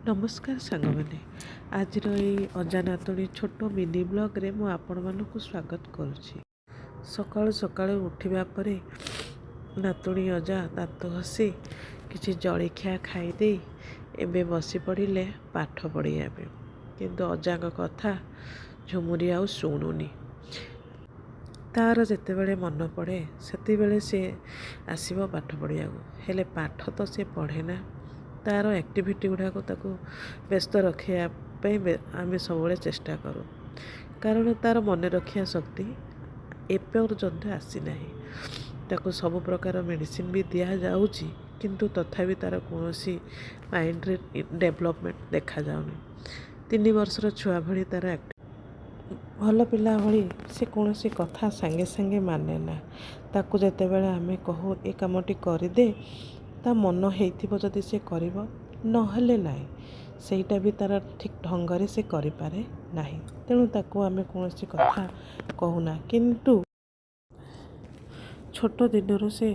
नमस्कार सांगमाने आज अजानातुणी छोट मिनी ब्लॉग्रे मु आपण मानक स्वागत करुच्ची। सकाळु सकाळु उठिबा परे नातुणी अजा दांत घसी किछि जलखिया खाईदे एबे बसी पड़िले पाठ पढ़िया पे, किंतु अजा कथा झुमुरी आउ शुणुनी। तार जितेबले मन पड़े से सी आसब पाठ पढ़िया, हेले पाठ तो सी पढ़ेना। तार एक्टिविटी गुड़ाक व्यस्त रखापी आम सब चेष्टा करूँ, कारण तार मन रखिया शक्ति एपर्यंत आसीना। ताको सब प्रकार मेडिसिन भी दिया जाउची, किंतु तथापि तार कौन माइंड रे डेवलपमेंट देखा जाउनी। 3 वर्षर छुआ भली तार भल पिला भली से कौन कथा सांगे सांगे माने ना। ताकू जेतेबेले आमे कहू ए कामटी करदे ता मन होइथिबो जदि से करिवो, नहले नाही सेटा भी तार ठीक ढंगरे से करि पारे नाही। तेणु ताकू आमे कौन कथा कहूना, किंतु छोट दिनरू से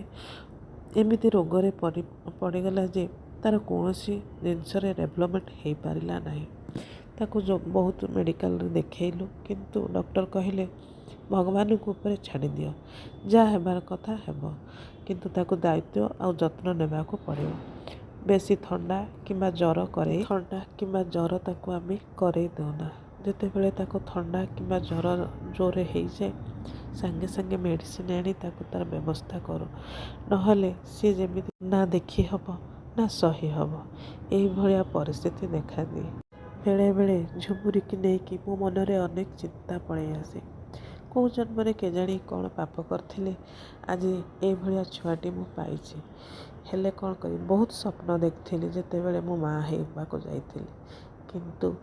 एमिति रोगरे पड़गला जे तार कौन जिनस डेवलपमेंट हो पारा ना। ताकू जो बहुत मेडिकल देखलु, किंतु डॉक्टर कहले भगवान को ऊपर छाड़ दियो, जहाँ हेबार कथा हेब, किंतु ताकू दायित्व आ जत्न नेबा को पड़ियो। बेसी थंडा किंबा जर करे थंडा किंबा जर ताकू आमे करे दौना। जेतेबेले ताकू थंडा किंबा जर जोरे हो जाए सांगे सांगे मेडिसिन आनी ताकू तार व्यवस्था करो, नहले सी जेमिति ना देखी हब ना सही हब, एही भलिया परिस्थिति देखा दिए। बेले बेले झुमुरी की लेकिन मो मनरे अनेक चिंता पड़े आसे। कौ जन्म केजाणी कौन पाप करथिले आज ए भलिया छुआटी मु पाइछि। हेले कौन करी बहुत स्वप्न देखिली जेतेबेले मो माँ हेबाको जाइथिली, किंतु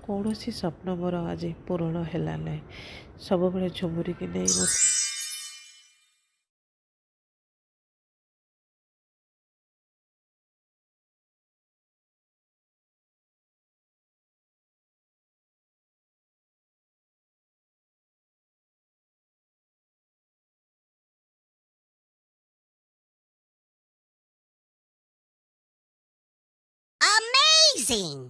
कौन स्वप्न मोर आज पूरण हैला ना। सब बेले झुमुरी की नहीं Amazing!